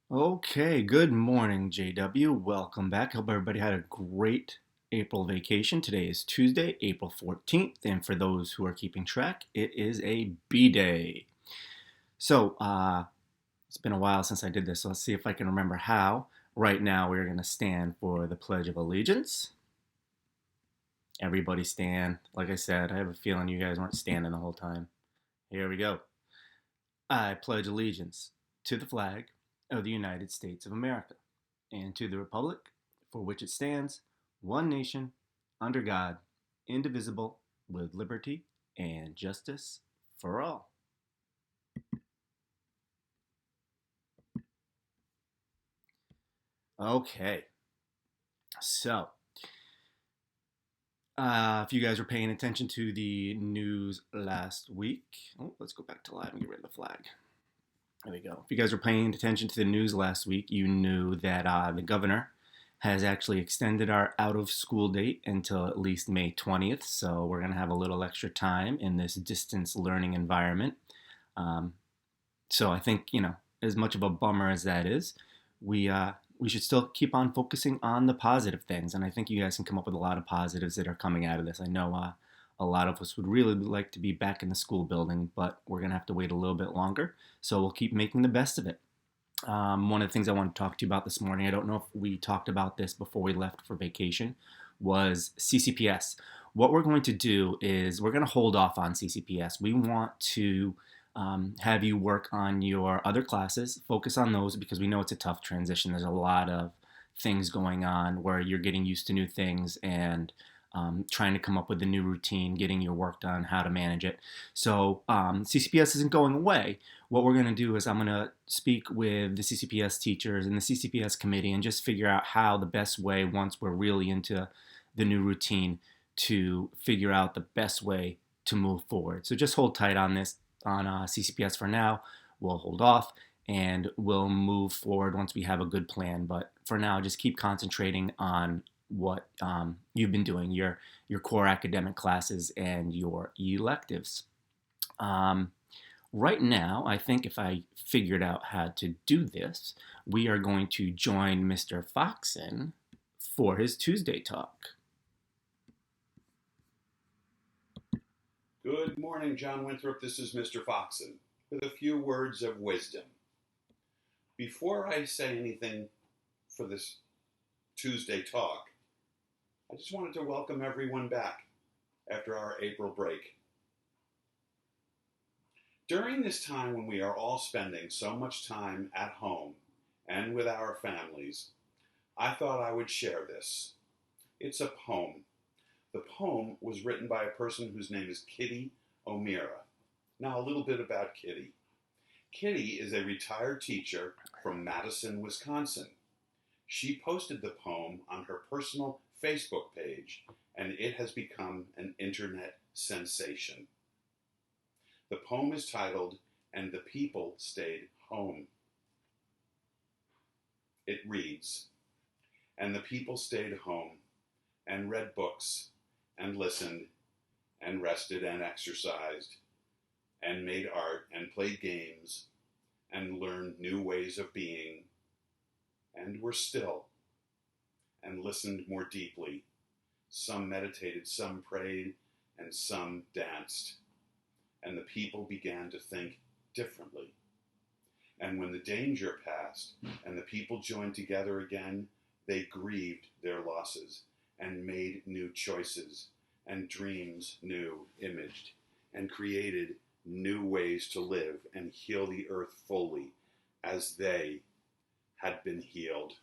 Okay, good morning, JW. Welcome back. Hope everybody had a great April vacation. Today is Tuesday, April 14th, and for those who are keeping track, it is a B day. So, it's been a while since I did this, so let's see if I can remember how. Right now, we're going to stand for the Pledge of Allegiance. Everybody stand. Like I said, I have a feeling you guys weren't standing the whole time. Here we go. I pledge allegiance to the flag of the United States of America and to the republic for which it stands, one nation, under God, indivisible, with liberty and justice for all. Okay, so if you guys were paying attention to the news last week, let's go back to live and get rid of the flag. There we go. If you guys were paying attention to the news last week, you knew that the governor has actually extended our out of school date until at least May 20th. So we're going to have a little extra time in this distance learning environment. Um, so I think, as much of a bummer as that is, we should still keep on focusing on the positive things. And I think you guys can come up with a lot of positives that are coming out of this. I know a lot of us would really like to be back in the school building, but we're going to have to wait a little bit longer. So we'll keep making the best of it. One of the things I want to talk to you about this morning, I don't know if we talked about this before we left for vacation, was CCPS. What we're going to do is we're going to hold off on CCPS. We want to have you work on your other classes, focus on those because we know it's a tough transition. There's a lot of things going on where you're getting used to new things and trying to come up with a new routine, getting your work done, how to manage it. So CCPS isn't going away. What we're going to do is I'm going to speak with the CCPS teachers and the CCPS committee and just figure out how the best way, once we're really into the new routine, to figure out the best way to move forward. So just hold tight on this on CCPS for now. We'll hold off and we'll move forward once we have a good plan. But for now, just keep concentrating on what you've been doing, your core academic classes and your electives. Um, right now, I think if I figured out how to do this, we are going to join Mr. Foxon for his Tuesday talk. Good morning, John Winthrop. This is Mr. Foxon with a few words of wisdom. Before I say anything for this Tuesday talk, I just wanted to welcome everyone back after our April break. During this time when we are all spending so much time at home and with our families, I thought I would share this. It's a poem. The poem was written by a person whose name is Kitty O'Meara. Now, a little bit about Kitty. Kitty is a retired teacher from Madison, Wisconsin. She posted the poem on her personal Facebook page, and it has become an internet sensation. The poem is titled, "And the People Stayed Home." It reads, "And the people stayed home and read books and listened and rested and exercised and made art and played games and learned new ways of being and were still and listened more deeply. Some meditated, some prayed, and some danced. And the people began to think differently. And when the danger passed and the people joined together again, they grieved their losses and made new choices and dreams new imaged and created new ways to live and heal the earth fully as they had been healed.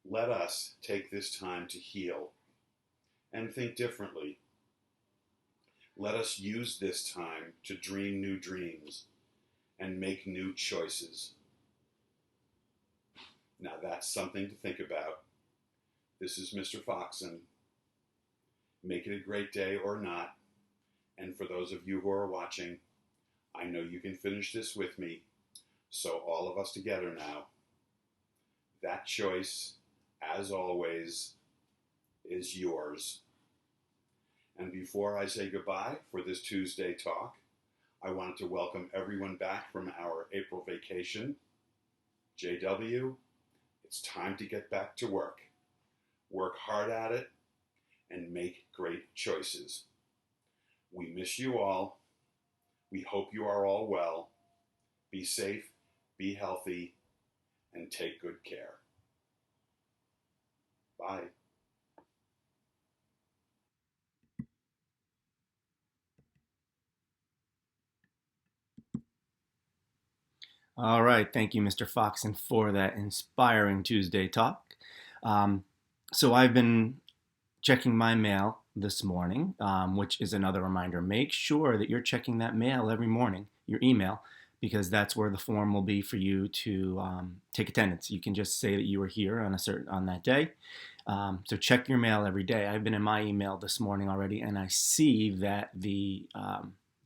Let us take this time to heal and think differently. Let us use this time to dream new dreams and make new choices." Now that's something to think about. This is Mr. Foxon. Make it a great day or not. And for those of you who are watching, I know you can finish this with me. So all of us together now. That choice, as always, is yours. And before I say goodbye for this Tuesday talk, I wanted to welcome everyone back from our April vacation. JW, it's time to get back to work. Work hard at it and make great choices. We miss you all. We hope you are all well. Be safe, be healthy, and take good care. Bye. All right. Thank you, Mr. Foxen, for that inspiring Tuesday talk. Um, so I've been checking my mail this morning, which is another reminder. Make sure that you're checking that mail every morning, your email, because that's where the form will be for you to take attendance. You can just say that you were here on that day. So check your mail every day. I've been in my email this morning already, and I see that the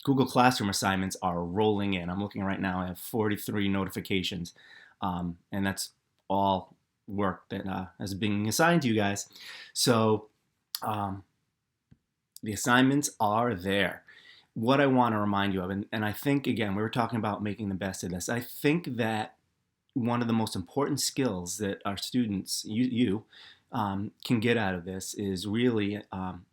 Google Classroom assignments are rolling in. I'm looking right now. I have 43 notifications, and that's all work that is being assigned to you guys. So um, the assignments are there. What I want to remind you of, and I think, again, we were talking about making the best of this. I think that one of the most important skills that our students, you can get out of this is really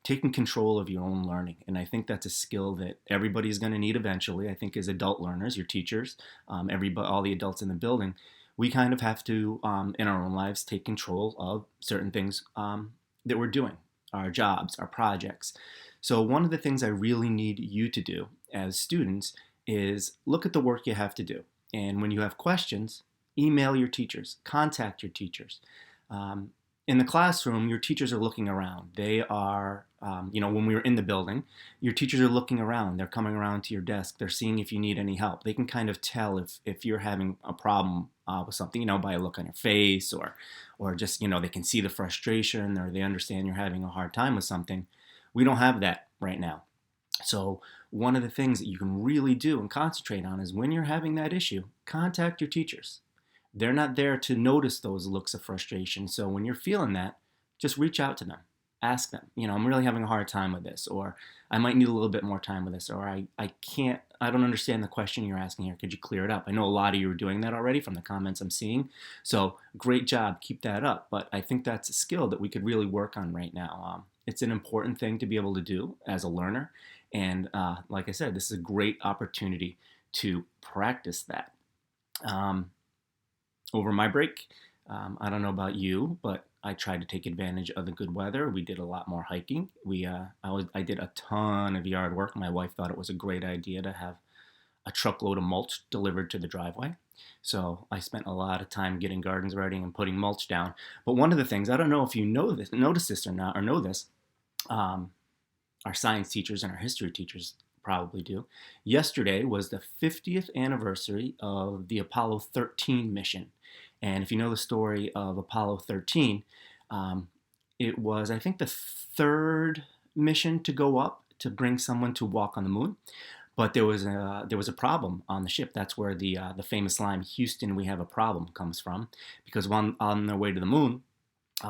taking control of your own learning. And I think that's a skill that everybody's going to need eventually. I think as adult learners, your teachers, everybody, all the adults in the building, we kind of have to, in our own lives, take control of certain things that we're doing, our jobs, our projects. So one of the things I really need you to do as students is look at the work you have to do. And when you have questions, email your teachers, contact your teachers. Um, in the classroom, your teachers are looking around. They are, when we were in the building, your teachers are looking around. They're coming around to your desk. They're seeing if you need any help. They can kind of tell if you're having a problem with something, by a look on your face or just, they can see the frustration or they understand you're having a hard time with something. We don't have that right now. So one of the things that you can really do and concentrate on is when you're having that issue, contact your teachers. They're not there to notice those looks of frustration. So when you're feeling that, just reach out to them. Ask them, I'm really having a hard time with this, or I might need a little bit more time with this, or I don't understand the question you're asking here. Could you clear it up? I know a lot of you are doing that already from the comments I'm seeing. So great job. Keep that up. But I think that's a skill that we could really work on right now. It's an important thing to be able to do as a learner. And like I said, this is a great opportunity to practice that. Over my break, I don't know about you, but I tried to take advantage of the good weather. We did a lot more hiking. I did a ton of yard work. My wife thought it was a great idea to have a truckload of mulch delivered to the driveway. So I spent a lot of time getting gardens ready and putting mulch down. But one of the things, I don't know if you notice this or not, or know this, our science teachers and our history teachers probably do. Yesterday was the 50th anniversary of the Apollo 13 mission. And if you know the story of Apollo 13, it was, I think, the third mission to go up to bring someone to walk on the moon. But there was a problem on the ship. That's where the famous line "Houston, we have a problem" comes from, because on their way to the moon,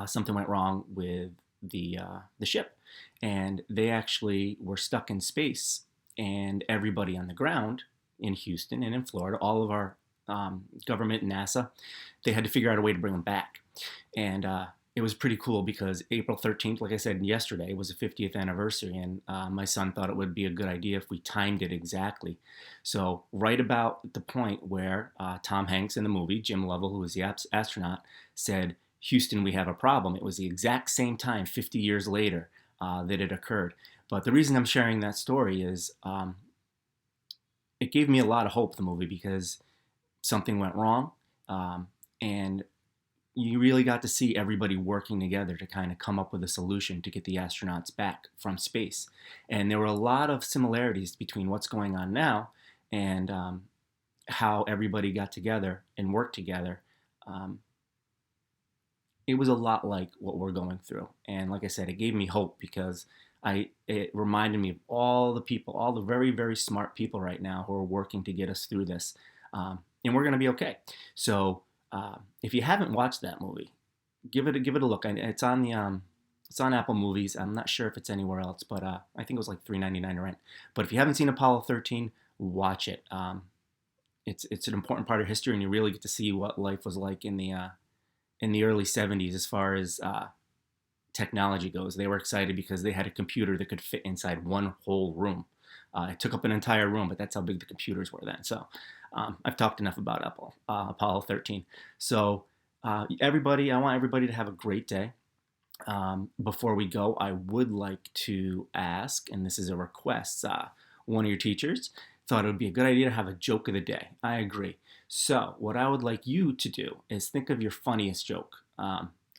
something went wrong with the ship, and they actually were stuck in space. And everybody on the ground in Houston and in Florida, all of our government, NASA, they had to figure out a way to bring them back. And it was pretty cool because April 13th, like I said yesterday, was the 50th anniversary, and my son thought it would be a good idea if we timed it exactly. So right about the point where Tom Hanks in the movie, Jim Lovell, who was the astronaut, said, "Houston, we have a problem," it was the exact same time, 50 years later, that it occurred. But the reason I'm sharing that story is it gave me a lot of hope, the movie, because something went wrong. And you really got to see everybody working together to kind of come up with a solution to get the astronauts back from space. And there were a lot of similarities between what's going on now and how everybody got together and worked together. It was a lot like what we're going through. And like I said, it gave me hope because it reminded me of all the people, all the very, very smart people right now who are working to get us through this. And we're going to be okay. So if you haven't watched that movie, give it a look. It's on Apple Movies. I'm not sure if it's anywhere else, but I think it was like $3.99 to rent. But if you haven't seen Apollo 13, watch it. it's an important part of history, and you really get to see what life was like in the early '70s as far as technology goes. They were excited because they had a computer that could fit inside one whole room. It took up an entire room, but that's how big the computers were then. So I've talked enough about Apollo 13. So everybody, I want everybody to have a great day. Before we go, I would like to ask, and this is a request, one of your teachers thought it would be a good idea to have a joke of the day. I agree. So what I would like you to do is think of your funniest joke,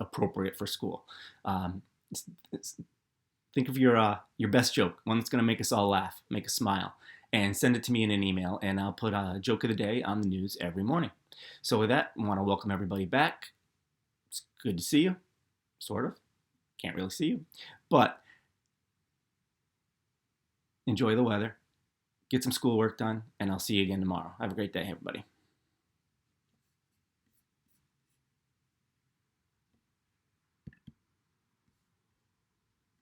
appropriate for school. Um, think of your best joke, one that's going to make us all laugh, make us smile, and send it to me in an email, and I'll put a joke of the day on the news every morning. So with that, I want to welcome everybody back. It's good to see you, sort of. Can't really see you, but enjoy the weather, get some schoolwork done, and I'll see you again tomorrow. Have a great day, everybody.